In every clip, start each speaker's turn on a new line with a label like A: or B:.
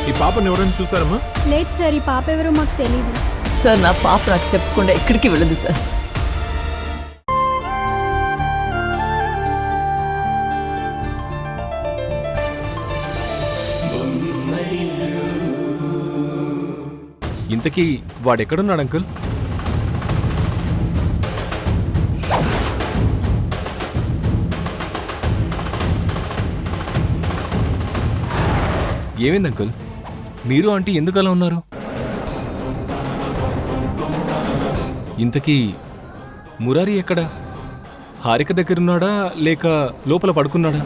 A: ఈ పాపను ఎవరైనా చూసారమ్మా?
B: లేదు సార్, ఈ పాప ఎవరో మాకు తెలీదు
C: సార్. నా పాప నాకు చెప్పకుండా ఎక్కడికి వెళ్ళదు సార్.
A: ఇంతకీ వాడెక్కడున్నాడు అంకుల్? ఏమైంది అంకుల్? మీరు ఆంటీ ఎందుకు అలా ఉన్నారు? ఇంతకీ మురారి ఎక్కడ? హారిక దగ్గరున్నాడా లేక లోపల పడుకున్నాడా?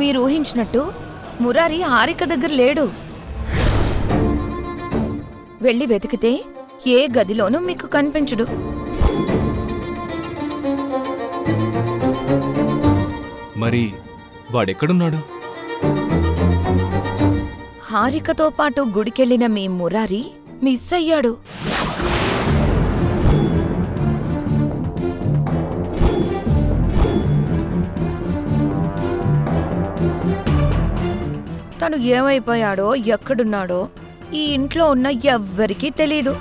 D: మీరు ఊహించినట్టు మురారి హారిక దగ్గర లేడు. వెళ్ళి వెతికితే ఏ గదిలోనూ మీకు కనిపించడు.
A: మరి వాడెక్కడున్నాడు?
D: హారికతో పాటు గుడికెళ్లిన మీ మురారి మిస్ అయ్యాడు. తను ఏమైపోయాడో ఎక్కడున్నాడో ఈ ఇంట్లో ఉన్న ఎవ్వరికీ తెలీదు.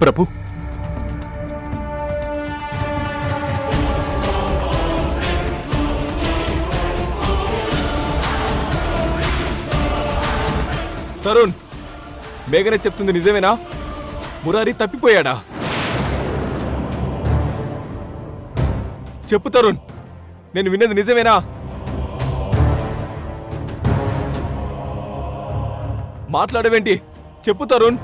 E: ప్రభు,
A: తరుణ్, మేఘనే చెప్తుంది నిజమేనా? మురారి తప్పిపోయాడా? చెప్పు తరుణ్, నేను విన్నది నిజమేనా? మాట్లాడవేంటి? చెప్పు తరుణ్.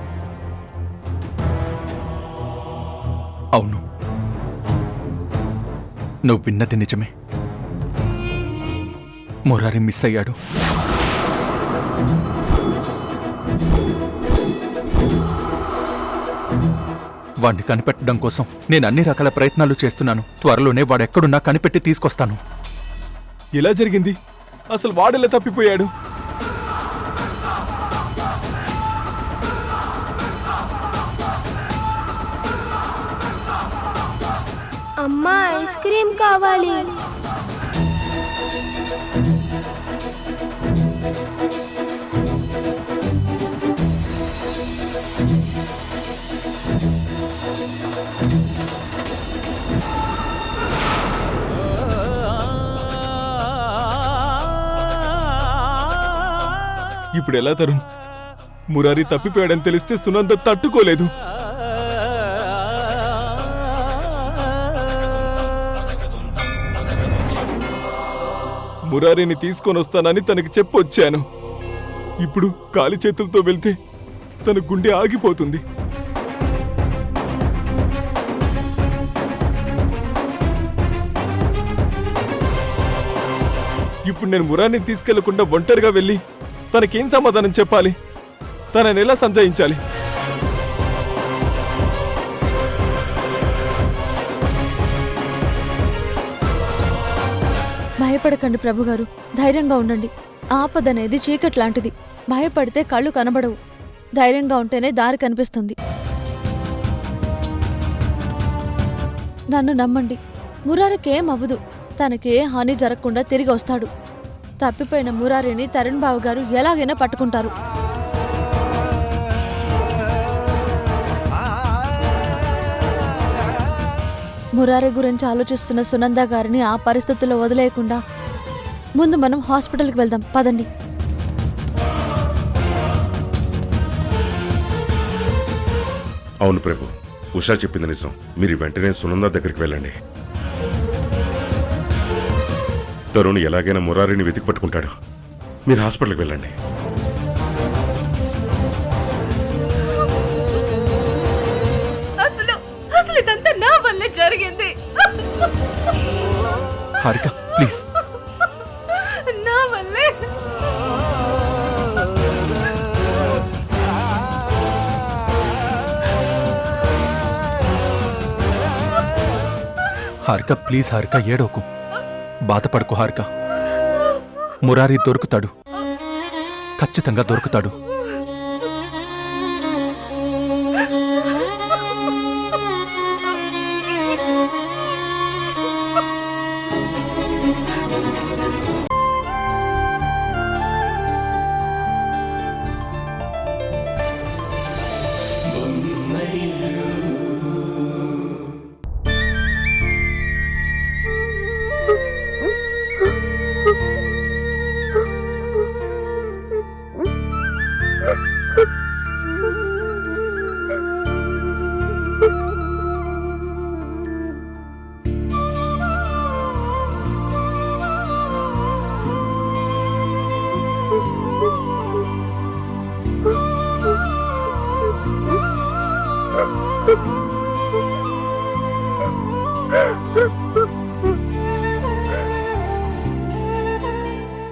E: అవును, నువ్వు విన్నది నిజమే. మురారి మిస్ అయ్యాడు. వాణ్ణి కనిపెట్టడం కోసం నేను అన్ని రకాల ప్రయత్నాలు చేస్తున్నాను. త్వరలోనే వాడెక్కడున్నా కనిపెట్టి తీసుకొస్తాను.
A: ఎలా జరిగింది? అసలు వాడెలా తప్పిపోయాడు?
B: అమ్మా, ఐస్ క్రీమ్ కావాలి.
A: ఇప్పుడు ఎలా తరుణ్? మురారి తప్పిపోయాడని తెలిస్తే సునంద తట్టుకోలేదు. మురారిని తీసుకొని వస్తానని తనకి చెప్పొచ్చాను. ఇప్పుడు కాలి చేతులతో వెళ్తే తన గుండె ఆగిపోతుంది. ఇప్పుడు నేను మురారిని తీసుకెళ్లకుండా ఒంటరిగా వెళ్ళి తనకేం సమాధానం చెప్పాలి? తనని ఎలా సంజాయించాలి?
F: భయపడకండి ప్రభుగారు, ధైర్యంగా ఉండండి. ఆపదనేది చీకట్లాంటిది. భయపడితే కళ్ళు కనబడవు. ధైర్యంగా ఉంటేనే దారి కనిపిస్తుంది. నన్ను నమ్మండి, మురారికేం అవ్వదు. తనకే హాని జరగకుండా తిరిగి వస్తాడు. తప్పిపోయిన మురారిని తరుణ్ బాబు గారు ఎలాగైనా పట్టుకుంటారు. మురారి గురించి ఆలోచిస్తున్న సునంద గారిని ఆ పరిస్థితుల్లో వదిలేయకుండా ముందు మనం హాస్పిటల్కి వెళ్దాం, పదండి.
G: అవును ప్రభు, ఉషా చెప్పింది నిజం. మీరు వెంటనే సునంద దగ్గరికి వెళ్ళండి. తరుణ్ ఎలాగైనా మురారిని వెతికి పట్టుకుంటాడు. మీరు హాస్పిటల్కి వెళ్ళండి.
D: అసలు ఇదంతా నా వల్లే జరిగింది.
E: హారిక, ప్లీజ్.
D: నా వల్లే.
E: హారిక, ప్లీజ్ హారిక, ఏడోకు. బాధపడుకో హారిక. మురారి దొరుకుతాడు. ఖచ్చితంగా దొరుకుతాడు.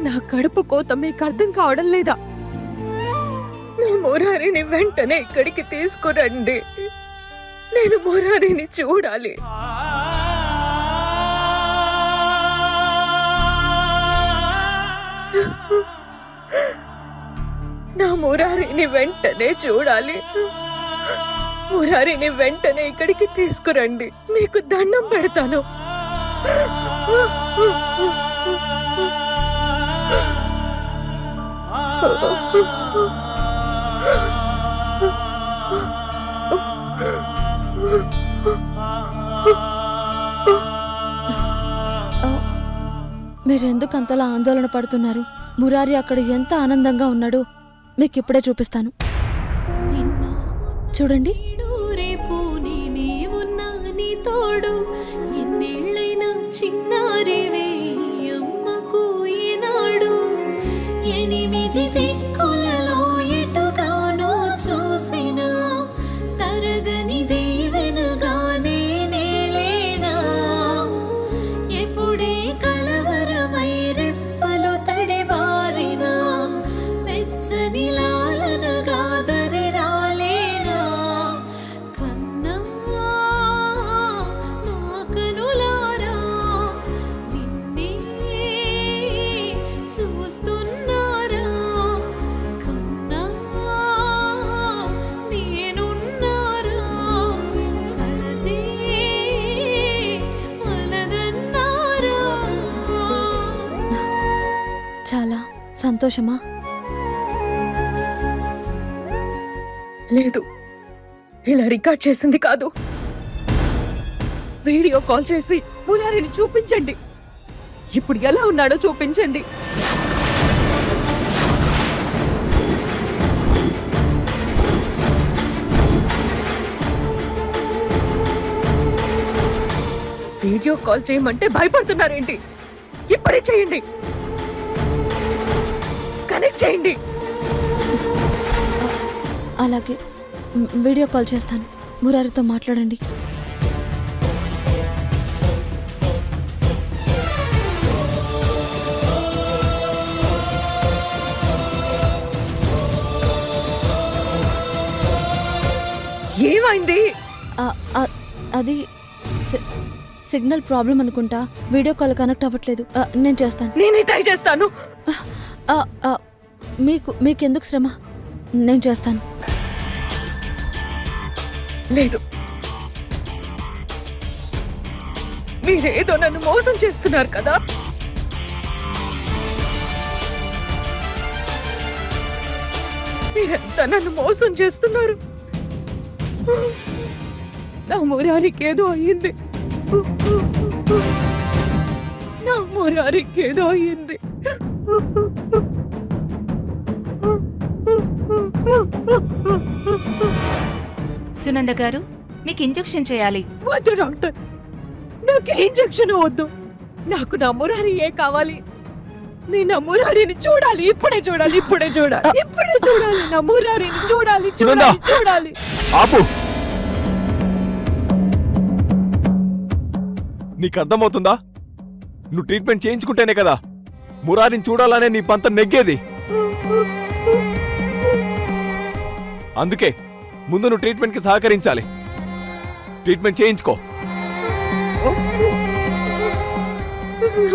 H: నా కడుపు కోత మీకు అర్థం కావడం లేదా? నా మురారిని వెంటనే ఇక్కడికి తీసుకురండి. నేను మురారిని చూడాలి. నా మురారిని వెంటనే చూడాలి. మురారిని వెంటనే ఇక్కడికి తీసుకురండి. మీకు దండం పెడతాను.
F: మీరెందుకు అంతలా ఆందోళన పడుతున్నారు? మురారి అక్కడ ఎంత ఆనందంగా ఉన్నాడో మీకు ఇప్పుడే చూపిస్తాను. చూడండి.
I: రేపు నేనే ఉన్నా నీ తోడు, ఎన్నేళ్ళైనా చిన్నారివే అమ్మకు ఈనాడు. 8 దిక్కులలో ఎటుగానో చూసిన తరగని దీవెనగానే నేలేనా. ఎప్పుడే కలవరమై రెప్పలు తడిబారినా వెచ్చని లాలనగా దరి రాలేనా. కన్నా నా కనులారా నిన్నే చూస్తున్నారా. కన్నా నేనున్నారా కలదే అలదన్నారా.
F: చాలా సంతోషమా?
H: లేదు, ఇలా రికార్డ్ చేసింది కాదు. వీడియో కాల్ చేసి మురారిని చూపించండి. ఇప్పుడు ఎలా ఉన్నాడో చూపించండి. వీడియో కాల్ చేయమంటే భయపడుతున్నారేంటి? ఇప్పుడే చేయండి. కనెక్ట్ చేయండి.
F: అలాగే వీడియో కాల్ చేస్తాను. మురారితో మాట్లాడండి.
H: ఏమైంది?
F: అది సిగ్నల్ ప్రాబ్లం అనుకుంటా. వీడియో కాల్ కనెక్ట్ అవ్వట్లేదు. నేను చేస్తాను.
H: నేనే ట్రై చేస్తాను.
F: మీకెందుకు శ్రమ? నేను చేస్తాను.
H: లేదు, మీరేదో నన్ను మోసం చేస్తున్నారు కదా. మీరెంత నన్ను మోసం చేస్తున్నారు. నా మురారికి ఏదో అయ్యింది. నా మురారికి ఏదో అయ్యింది.
D: సునంద గారు, మీకు ఇంజెక్షన్ చేయాలి.
H: వద్దు డాక్టర్, నాకు ఇంజెక్షన్ వద్దు. నాకు నా మురారియే కావాలి. నేను నా మురారిని చూడాలి. ఇప్పుడే చూడాలి. ఇప్పుడే చూడాలి. ఇప్పుడే చూడాలి. నా మురారిని చూడాలి. చూడాలి. చూడాలి.
A: ఆపు. నీకు అర్థమవుతుందా? నువ్వు ట్రీట్మెంట్ చేయించుకుంటేనే కదా మురారిని చూడాలనే నీ పంత నెగ్గేది. అందుకే ముందు నువ్వు ట్రీట్మెంట్కి సహకరించాలి. ట్రీట్మెంట్ చేయించుకో.
H: మురారి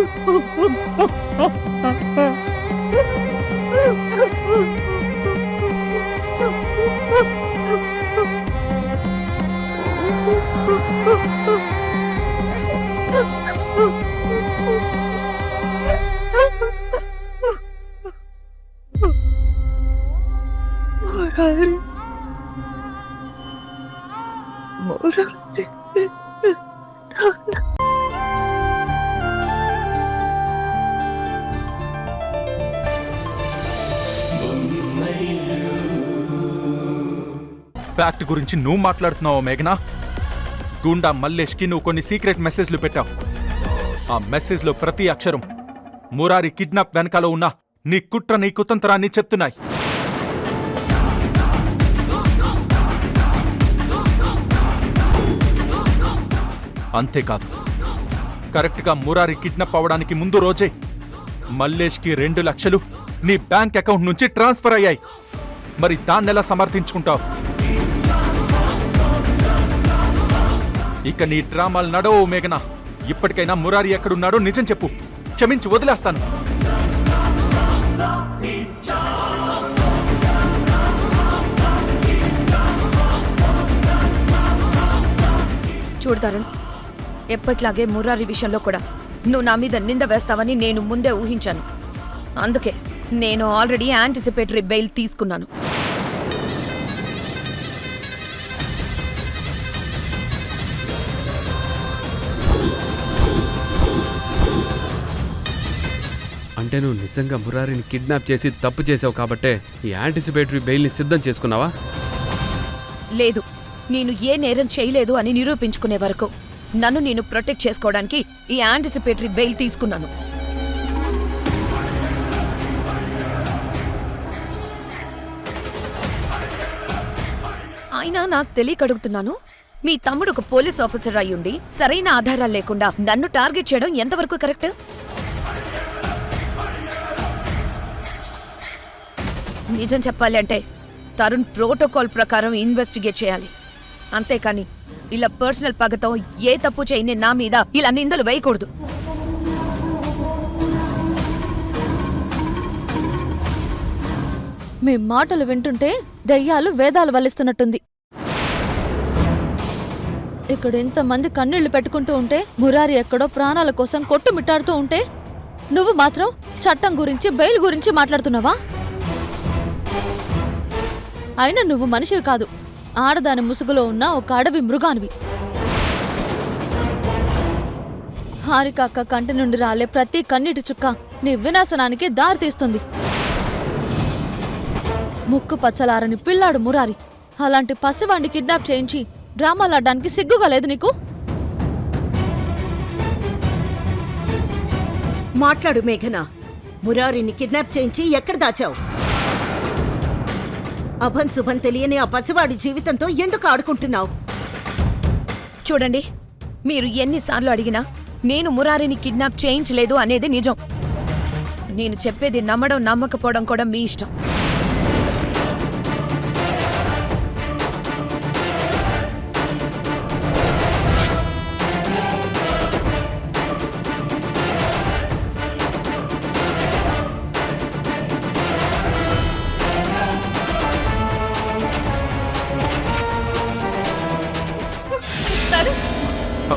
H: మురారి
E: ఫ్యాక్ట్ గురించి నువ్వు మాట్లాడుతున్నావు మేఘనా. గుండా మల్లేష్కి నువ్వు కొన్ని సీక్రెట్ మెసేజ్లు పెట్టావు. ఆ మెసేజ్లో ప్రతి అక్షరం మురారి కిడ్నాప్ వెనకాల ఉన్న నీ కుట్ర నీ కుతంత్రాన్ని చెప్తున్నాయి. అంతేకాదు, కరెక్ట్గా మురారి కిడ్నాప్ అవ్వడానికి ముందు రోజే మల్లేష్కి 2 లక్షలు నీ బ్యాంక్ అకౌంట్ నుంచి ట్రాన్స్ఫర్ అయ్యాయి. మరి దాన్నెలా సమర్థించుకుంటావు? ఇక నీ డ్రామాలు నడవు మేఘనా. ఇప్పటికైనా మురారి ఎక్కడున్నాడో నిజం చెప్పు, క్షమించి వదిలేస్తాను.
D: చూడు తరుణ్, ఎప్పట్లాగే మురారి విషయంలో కూడా నువ్వు నా మీద నింద వేస్తావని నేను ముందే ఊహించాను. అందుకే నేను ఆల్రెడీ యాంటిసిపేటరీ బెయిల్ తీసుకున్నాను.
J: అంటే నువ్వు నిజంగా మురారిని కిడ్నాప్ చేసి తప్పు చేసావు కాబట్టే ఈ యాంటిసిపేటరీ బెయిల్ని సిద్ధం చేసుకున్నావా?
D: లేదు, నేను ఏ నేరం చేయలేదు అని నిరూపించుకునే వరకు నన్ను నేను ప్రొటెక్ట్ చేసుకోవడానికి ఈ యాంటిసిపేటరీ బెయిల్ తీసుకున్నాను. అయినా నాకు తెలియక అడుగుతున్నాను, మీ తమ్ముడు ఒక పోలీస్ ఆఫీసర్ అయ్యుండి సరైన ఆధారాలు లేకుండా నన్ను టార్గెట్ చేయడం ఎంతవరకు కరెక్ట్? నిజం చెప్పాలి అంటే తరుణ్ ప్రోటోకాల్ ప్రకారం ఇన్వెస్టిగేట్ చేయాలి. అంతేకాని ఇలా పర్సనల్ పగతో ఏ తప్పు చేయని నా మీద ఇలా నిందలు వేయకూడదు.
F: మీ మాటలు వింటుంటే దయ్యాలు వేదాలు వల్లిస్తున్నట్టుంది. ఇక్కడ ఇంతమంది కన్నీళ్లు పెట్టుకుంటూ ఉంటే, మురారి ఎక్కడో ప్రాణాల కోసం కొట్టుమిట్టాడుతూ ఉంటే, నువ్వు మాత్రం చట్టం గురించి బెయిల్ గురించి మాట్లాడుతున్నావా? అయినా నువ్వు మనిషివి కాదు, ఆడదాని ముసుగులో ఉన్న ఒక అడవి మృగానివి. హారికాక్క కంటి నుండి రాలే ప్రతి కన్నీటి చుక్క నీ వినాశనానికి దారితీస్తుంది. ముక్కు పచ్చలారని పిల్లాడు మురారి, అలాంటి పసివాణ్ణి కిడ్నాప్ చేయించి డ్రామాలాడడానికి సిగ్గుగా లేదు నీకు?
K: మాట్లాడు మేఘనా. మురారిని కిడ్నాప్ చేయించి ఎక్కడ దాచావు? అభం శుభం తెలియని ఆ పసివాడి జీవితంతో ఎందుకు ఆడుకుంటున్నావు?
D: చూడండి, మీరు ఎన్నిసార్లు అడిగినా నేను మురారిని కిడ్నాప్ చేయించలేదు అనేది నిజం. నేను చెప్పేది నమ్మడం నమ్మకపోవడం కూడా మీ ఇష్టం.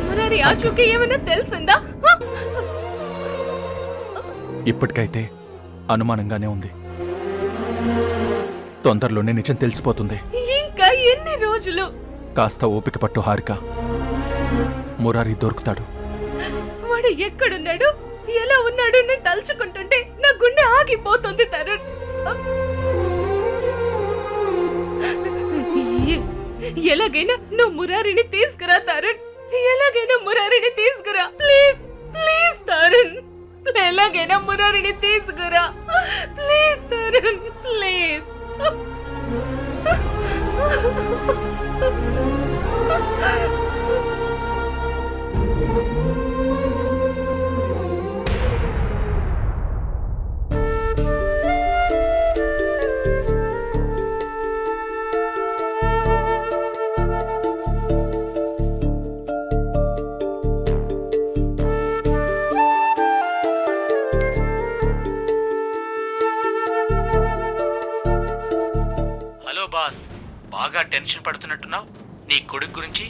I: మురారి ఆచూకీ ఏమైనా తెలిసిందా?
E: ఇప్పటికైతే అనుమానంగానే ఉంది. తొందరలోనే నిజం తెలిసిపోతుంది.
I: ఇంకా ఎన్ని రోజులు?
E: కాస్త ఓపిక పట్టు హారిక, మురారి దొరుకుతాడు.
I: వాడు ఎక్కడున్నాడు, ఎలా ఉన్నాడు అని తలుచుకుంటుంటే నా గుండె ఆగిపోతుంది తరుణ్. ఎలాగైనా నువ్వు మురారిని తీసుకురా తరుణ్, ఎలాగైనా మురారిని తీసుకురా. ప్లీజ్ ప్లీజ్ తరుణ్, ఎలాగైనా మురారిని తీసుకురా. Please Tarun, please.
L: టెన్షన్ పడుతున్నట్టున్నావు నీ కొడుకు గురించి.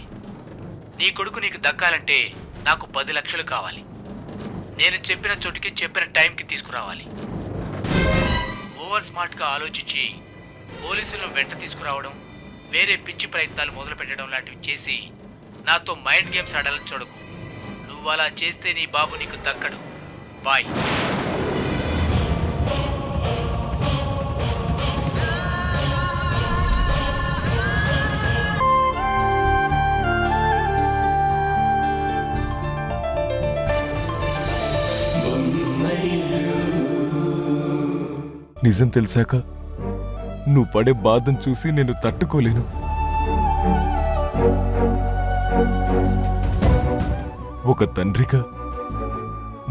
L: నీ కొడుకు నీకు దక్కాలంటే నాకు 10 లక్షలు కావాలి. నేను చెప్పిన చోటుకి చెప్పిన టైంకి తీసుకురావాలి. ఓవర్ స్మార్ట్గా ఆలోచించి పోలీసులను వెంట తీసుకురావడం, వేరే పిచ్చి ప్రయత్నాలు మొదలు పెట్టడం లాంటివి చేసి నాతో మైండ్ గేమ్స్ ఆడాలని చూడకు. నువ్వు అలా చేస్తే నీ బాబు నీకు దక్కడు. బాయ్.
A: నిజం తెలిసాక నువ్వు పడే బాధను చూసి నేను తట్టుకోలేను. ఒక తండ్రిగా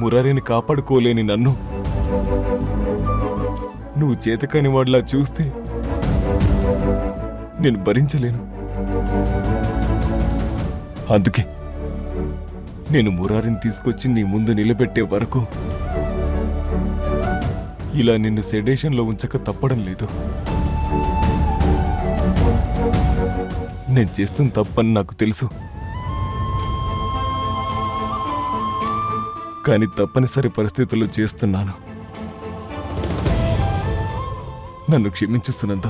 A: మురారిని కాపాడుకోలేని నన్ను నువ్వు చేతకాని వాడిలా చూస్తే నేను భరించలేను. అందుకే నేను మురారిని తీసుకొచ్చి నీ ముందు నిలబెట్టే వరకు ఇలా నిన్ను సెడేషన్లో ఉంచక తప్పడం లేదు. నేను చేస్తున్న తప్పని నాకు తెలుసు, కానీ తప్పనిసరి పరిస్థితుల్లో చేస్తున్నాను. నన్ను క్షమించు సునంద.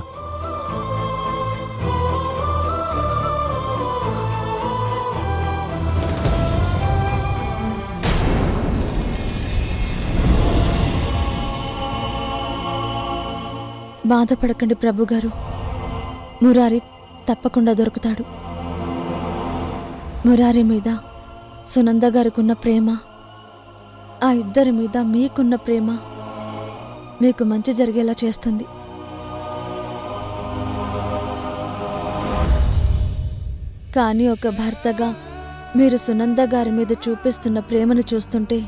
F: బాధపడకండి ప్రభు గారు, మురారి తప్పకుండా దొరుకుతాడు. మురారి మీద సునంద గారికున్న ప్రేమ, ఆ ఇద్దరి మీద మీకున్న ప్రేమ మీకు మంచి జరిగేలా చేస్తుంది. కానీ ఒక భర్తగా మీరు సునంద గారి మీద చూపిస్తున్న ప్రేమను చూస్తుంటే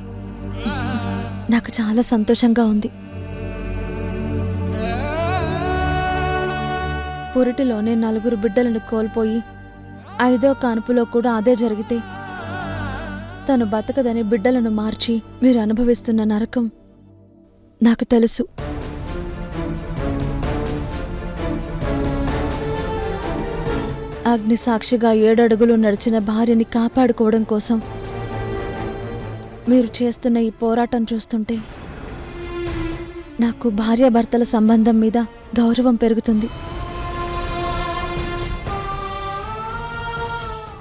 F: నాకు చాలా సంతోషంగా ఉంది. పురిటిలోనే 4 బిడ్డలను కోల్పోయి 5వ కాన్పులో కూడా అదే జరిగితే తను బతకదని బిడ్డలను మార్చి మీరు అనుభవిస్తున్న నరకం నాకు తెలుసు. అగ్ని సాక్షిగా 7 అడుగులు నడిచిన భార్యని కాపాడుకోవడం కోసం మీరు చేస్తున్న ఈ పోరాటం చూస్తుంటే నాకు భార్యాభర్తల సంబంధం మీద గౌరవం పెరుగుతుంది.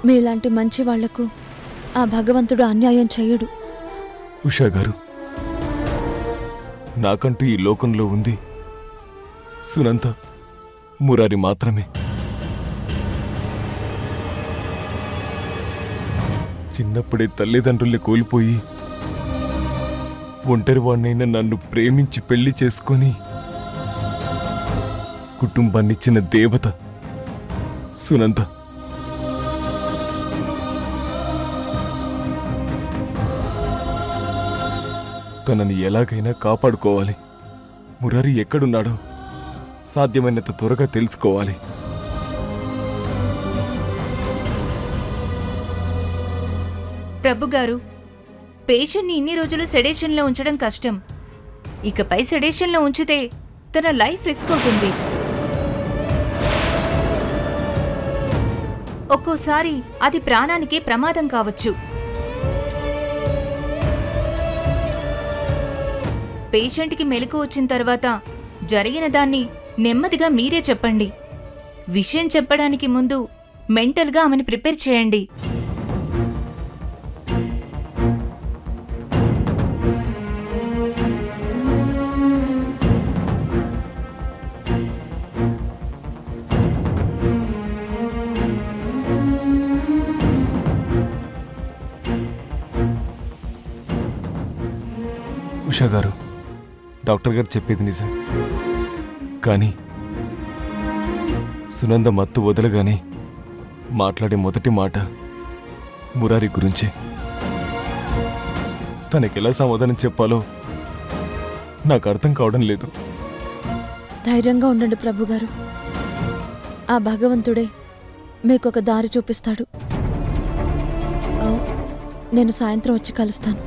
F: మీలాంటి మంచి వాళ్లకు ఆ భగవంతుడు అన్యాయం చేయడు.
A: ఉషా గారు, నాకంటూ ఈ లోకంలో ఉంది సునంద, మురారి మాత్రమే. చిన్నప్పుడే తల్లిదండ్రుల్ని కోల్పోయి ఒంటరివాణ్ణైనా నన్ను ప్రేమించి పెళ్లి చేసుకొని కుటుంబాన్నిచ్చిన దేవత సునంద. తనని ఎలాగైనా కాపాడుకోవాలి. మురారి ఎక్కడున్నాడో సాధ్యమైనంత త్వరగా తెలుసుకోవాలి.
M: ప్రభు గారు, పేషెంట్ని ఇన్ని రోజులు సెడేషన్లో ఉంచడం కష్టం. ఇకపై సెడేషన్లో ఉంచితే తన లైఫ్ రిస్క్ అవుతుంది. ఒక్కోసారి అది ప్రాణానికి ప్రమాదం కావచ్చు. పేషెంట్కి మెలకు వచ్చిన తర్వాత జరిగిన దాన్ని నెమ్మదిగా మీరే చెప్పండి. విషయం చెప్పడానికి ముందు మెంటల్గా ఆమెను ప్రిపేర్ చేయండి.
A: ఉషా గారు, డాక్టర్ గారు చెప్పేది నిజం. కానీ సునంద మత్తు వదలగానే మాట్లాడే మొదటి మాట మురారి గురించే. తనకెలా సమాధానం చెప్పాలో నాకు అర్థం కావడం లేదు.
F: ధైర్యంగా ఉండండి ప్రభు గారు, ఆ భగవంతుడే మీకు ఒక దారి చూపిస్తాడు. నేను సాయంత్రం వచ్చి కలుస్తాను.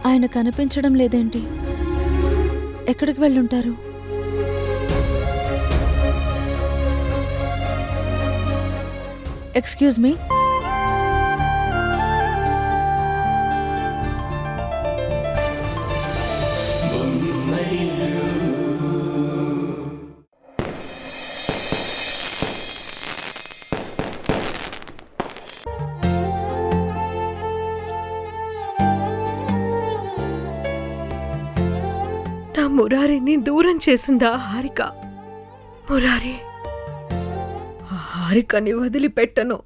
F: ఆయన కనిపించడం లేదేంటి? ఎక్కడికి వెళ్ళుంటారు? Excuse me.
H: నా మురారిని దూరం చేసిందా హారిక? మురారి, ఆ హారికని వదిలిపెట్టను.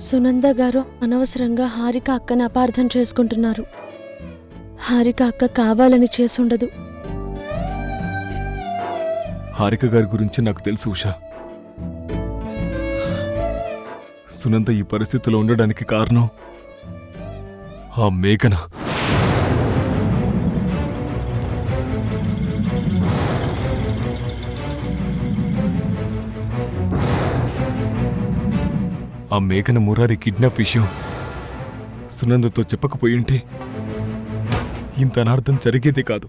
F: సునంద గారు అనవసరంగా హారిక అక్కని అపార్థం చేసుకుంటున్నారు. హారిక అక్క కావాలని చేసుండదు.
A: హారిక గారి గురించి నాకు తెలుసు ఉషా. సునంద ఈ పరిస్థితిలో ఉండడానికి కారణం ఆ మేఘన. ఆ మేఘన మురారి కిడ్నాప్ విషయం సునందతో చెప్పకపోయింటే ఇంత అనార్థం జరిగేదే కాదు.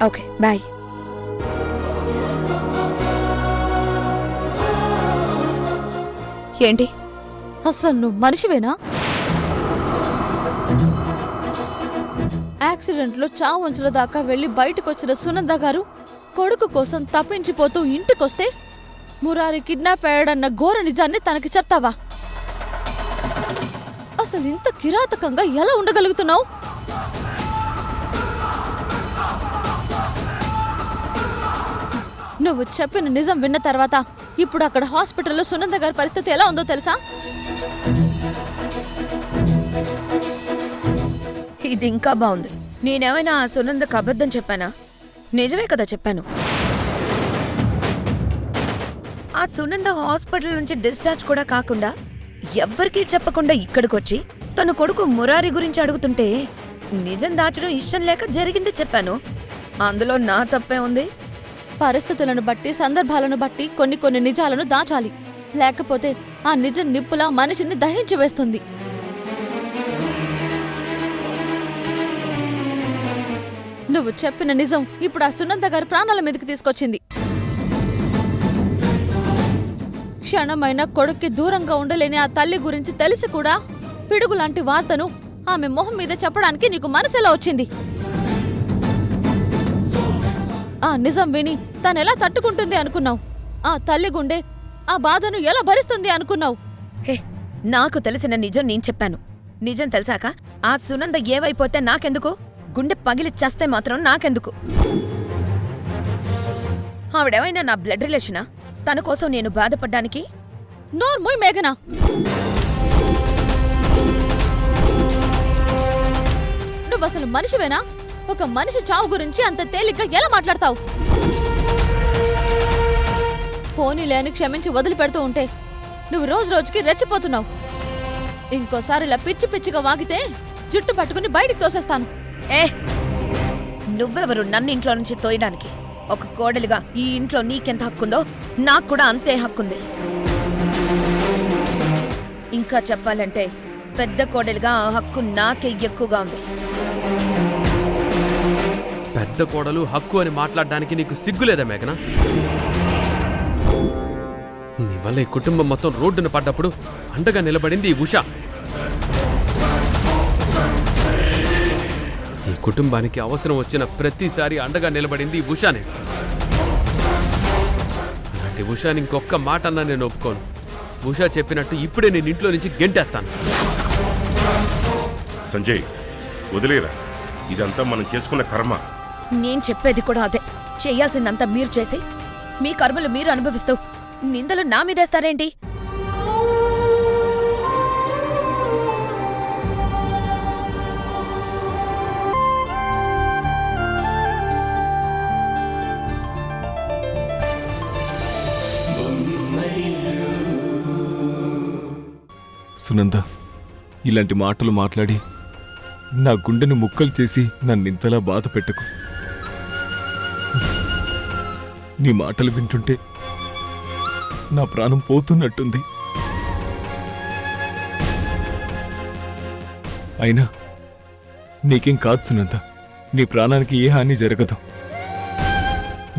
D: Okay, bye. ఏంటి?
F: అసలు నువ్వు మనిషివేనా? యాక్సిడెంట్లో చావుంచుల దాకా వెళ్లి బయటకొచ్చిన సునంద గారు కొడుకు కోసం తప్పించిపోతూ ఇంటికొస్తే మురారి కిడ్నాప్ అయ్యాడన్న ఘోర నిజాన్ని తనకి చెప్తావా? అసలు ఇంత కిరాతకంగా ఎలా ఉండగలుగుతున్నావు? నువ్వు చెప్పిన నిజం విన్న తర్వాత ఇప్పుడు అక్కడ హాస్పిటల్లో సునంద గారి పరిస్థితి ఎలా ఉందో తెలుసా?
D: ఇది ఇంకా బాగుంది. నేనేమైనా ఆ సునందకు అబద్ధం చెప్పానా? నిజమే కదా చెప్పాను. ఆ సునంద హాస్పిటల్ నుంచి డిశ్చార్జ్ కూడా కాకుండా ఎవ్వరికీ చెప్పకుండా ఇక్కడికొచ్చి తన కొడుకు మురారి గురించి అడుగుతుంటే నిజం దాచడం ఇష్టం లేక జరిగింది చెప్పాను. అందులో నా తప్పే ఉంది?
F: పరిస్థితులను బట్టి సందర్భాలను బట్టి కొన్ని నిజాలను దాచాలి. లేకపోతే ఆ నిజం నిప్పులా మనిషిని దహించి వేస్తుంది. నువ్వు చెప్పిన నిజం ఇప్పుడు ఆ సునంద గారి ప్రాణాల మీదకి తీసుకొచ్చింది. క్షణమైన కొడుక్కి దూరంగా ఉండలేని ఆ తల్లి గురించి తెలిసి కూడా పిడుగులాంటి వార్తను ఆమె మొహం మీద చెప్పడానికి నీకు మనసెలా వచ్చింది? ఆ నిజం విని తనెలా తట్టుకుంటుంది అనుకున్నావు? ఆ తల్లి గుండె ఆ బాధను ఎలా భరిస్తుంది అనుకున్నావు?
D: హే, నాకు తెలిసిన నిజం నేను చెప్పాను. నిజం తెలిసాక ఆ సునంద ఏవైపోతే నాకెందుకు? గుండె పగిలి చస్తే మాత్రం నాకెందుకు? ఆవిడేమైనా నా బ్లడ్ రిలేషనా? తన కోసం నేను బాధపడ్డానికి?
F: నోర్మోయ్ మేఘనా, నువ్వసలు మనిషివేనా? ఒక మనిషి చావు గురించి అంత తేలిగ్గా ఎలా మాట్లాడతావు? పోనీలేని క్షమించి వదిలిపెడుతూ ఉంటే నువ్వు రోజు రోజుకి రెచ్చిపోతున్నావు. ఇంకోసారి ఇలా పిచ్చి పిచ్చిగా వాగితే జుట్టు పట్టుకుని బయటికి తోసేస్తాను.
D: ఏ, నువ్వెవరు నన్ను ఇంట్లో నుంచి తోయడానికి? ఒక కోడలిగా ఈ ఇంట్లో నీకెంత హక్కుందో నాకు కూడా అంతే హక్కుంది. ఇంకా చెప్పాలంటే పెద్ద కోడలిగా ఆ హక్కు నాకే ఎక్కువగా ఉంది.
J: పెద్ద కోడలు హక్కు అని మాట్లాడడానికి నీకు సిగ్గులేదా మేఘనా? నీ వల్ల ఈ కుటుంబం మొత్తం రోడ్డున పడ్డప్పుడు అండగా నిలబడింది ఈ ఉష. ఈ కుటుంబానికి అవసరం వచ్చిన ప్రతిసారి అండగా నిలబడింది ఈ ఉషానే. ఇలాంటి ఉషాని ఇంకొక్క మాట అన్నా నేను ఒప్పుకోను. ఉషా చెప్పినట్టు ఇప్పుడే నేను ఇంట్లో నుంచి గెంటేస్తాను.
G: సంజయ్ వదిలేరా, ఇదంతా మనం చేసుకున్న కర్మ.
D: నేను చెప్పేది కూడా అదే. చెయ్యాల్సిందంతా మీరు చేసి మీ కర్మలు మీరు అనుభవిస్తూ నిందలు నా మీదేస్తారేంటి?
A: సునంద, ఇలాంటి మాటలు మాట్లాడి నా గుండెను ముక్కలు చేసి నన్నింతలా బాధ పెట్టకు. నీ మాటలు వింటుంటే నా ప్రాణం పోతున్నట్టుంది. అయినా నీకేం కాదు సునంద, నీ ప్రాణానికి ఏ హాని జరగదు.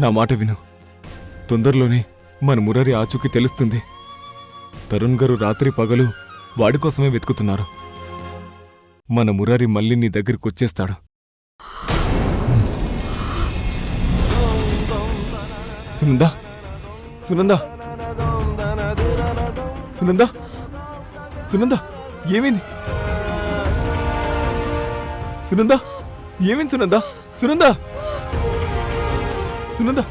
A: నా మాట విను. తొందరలోనే మన మురారి ఆచూకీ తెలుస్తుంది. తరుణ్ గారు రాత్రి పగలు వాడి కోసమే వెతుకుతున్నారు. మన మురారి మళ్ళీ నీ దగ్గరికి వచ్చేస్తాడు. సునందా, సునందా, సునందా, సునందా, ఏమైంది? సునందా, ఏమైంది? సునందా, సునందా, సునందా,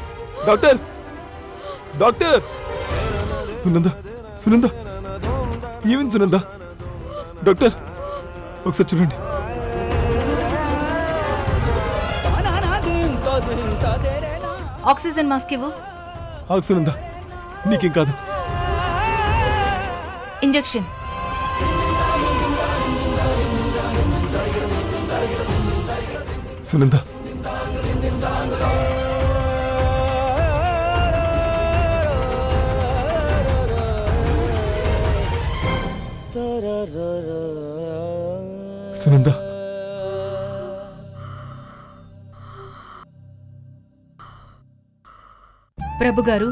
A: డాక్టర్, డాక్టర్, సునందా, సునందా, ఏమైంది? సునందా, డాక్టర్ ఒకసారి చూడండి.
M: ఆక్సిజన్ మాస్క్ ఇవ్వు.
A: సునందా, నీకేం కాదు.
M: ఇంజెక్షన్.
A: సునందా, సునందా,
M: ప్రభు గారు,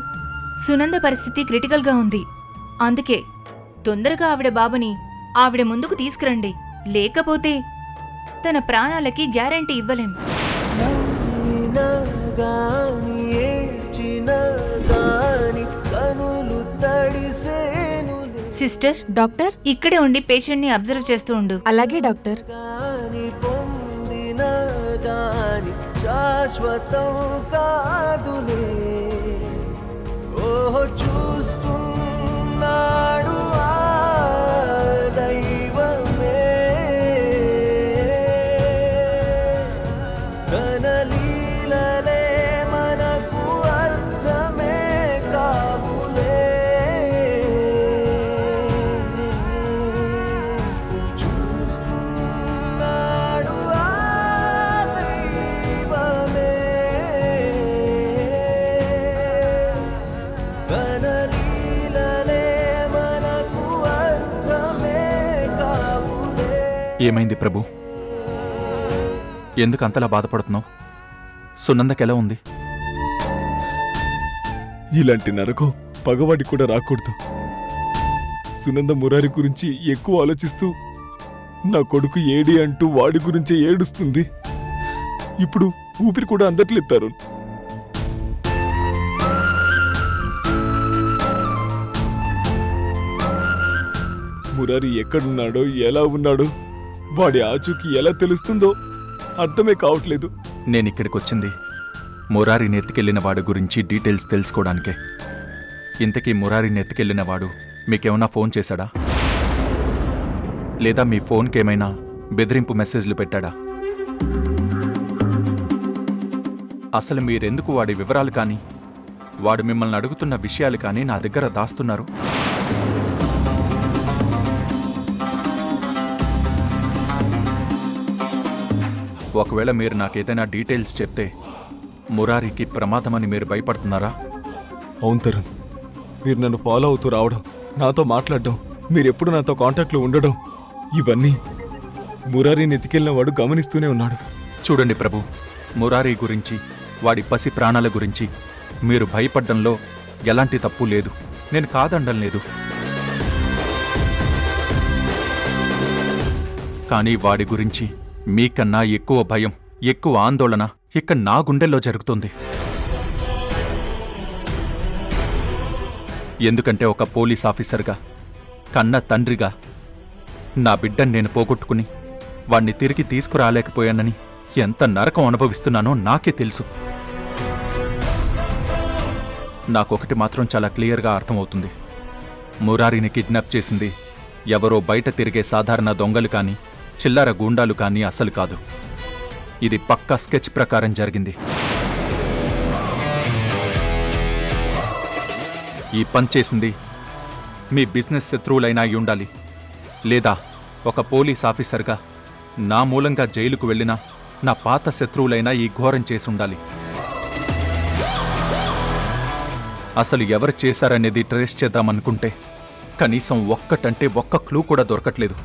M: సునంద పరిస్థితి క్రిటికల్గా ఉంది. అందుకే తొందరగా ఆవిడ బాబుని ఆవిడ ముందుకు తీసుకురండి. లేకపోతే తన ప్రాణాలకి గ్యారంటీ ఇవ్వలేం. సిస్టర్,
H: డాక్టర్
M: ఇక్కడే ఉండి పేషెంట్ ని అబ్జర్వ్ చేస్తూ ఉండు.
H: అలాగే డాక్టర్.
N: శాశ్వతం కాదులే, ఓహో చూస్తున్నాడు ఆ దైవమే, తన లీలలే మనకు అర్థమే కావులే, చూస్తున్నాడు ఆ దైవమే, తన లీలలే మనకు అర్థమే కావులే.
E: ఏమైంది ప్రభు? ఎందుకు అంతలా బాధపడుతున్నావు? సునందకెలా ఉంది?
A: ఇలాంటి నరకం పగవాడి కూడా రాకూడదు. సునంద మురారి గురించి ఎక్కువ ఆలోచిస్తూ నా కొడుకు ఏడి అంటూ వాడి గురించే ఏడుస్తుంది. ఇప్పుడు ఊపిరి కూడా అందట్లేదు తరుణ్. మురారి ఎక్కడున్నాడో, ఎలా ఉన్నాడో, వాడి ఆచూకీ ఎలా తెలుస్తుందో అర్థమే కావట్లేదు.
E: నేనిక్కడికొచ్చింది మురారిని ఎత్తుకెళ్లిన వాడి గురించి డీటెయిల్స్ తెలుసుకోవడానికే. ఇంతకీ మురారిని ఎత్తుకెళ్లిన వాడు మీకేమైనా ఫోన్ చేశాడా? లేదా మీ ఫోన్కేమైనా బెదిరింపు మెసేజ్లు పెట్టాడా? అసలు మీరెందుకు వాడి వివరాలు కానీ వాడు మిమ్మల్ని అడుగుతున్న విషయాలు కానీ నా దగ్గర దాస్తున్నారు? ఒకవేళ మీరు నాకేదైనా డీటెయిల్స్ చెప్తే మురారికి ప్రమాదమని మీరు భయపడుతున్నారా?
A: అవును తరుణ్, మీరు నన్ను ఫాలో అవుతూ రావడం, నాతో మాట్లాడడం, మీరెప్పుడు నాతో కాంటాక్ట్లో ఉండడం, ఇవన్నీ మురారిని ఎత్తుకెళ్ళిన వాడు గమనిస్తూనే ఉన్నాడు.
E: చూడండి ప్రభు, మురారి గురించి, వాడి పసి ప్రాణాల గురించి మీరు భయపడ్డంలో ఎలాంటి తప్పు లేదు. నేను కాదనడం లేదు. కానీ వాడి గురించి మీకన్నా ఎక్కువ భయం, ఎక్కువ ఆందోళన ఇక్కడ నా గుండెల్లో జరుగుతుంది. ఎందుకంటే ఒక పోలీస్ ఆఫీసర్గా, కన్న తండ్రిగా నా బిడ్డని నేను పోగొట్టుకుని వాణ్ణి తిరిగి తీసుకురాలేకపోయానని ఎంత నరకం అనుభవిస్తున్నానో నాకే తెలుసు. నాకొకటి మాత్రం చాలా క్లియర్గా అర్థమవుతుంది. మురారిని కిడ్నాప్ చేసింది ఎవరో బయట తిరిగే సాధారణ దొంగలు కానీ చిల్లర గూండాలు కానీ అసలు కాదు. ఇది పక్కా స్కెచ్ ప్రకారం జరిగింది. ఈ పని చేసింది మీ బిజినెస్ శత్రువులైనా అయి ఉండాలి, లేదా ఒక పోలీస్ ఆఫీసర్గా నా మూలంగా జైలుకు వెళ్ళిన నా పాత శత్రువులైనా ఈ ఘోరం చేసి ఉండాలి. అసలు ఎవరు చేశారనేది ట్రేస్ చేద్దామనుకుంటే కనీసం ఒక్కటంటే ఒక్క క్లూ కూడా దొరకట్లేదు.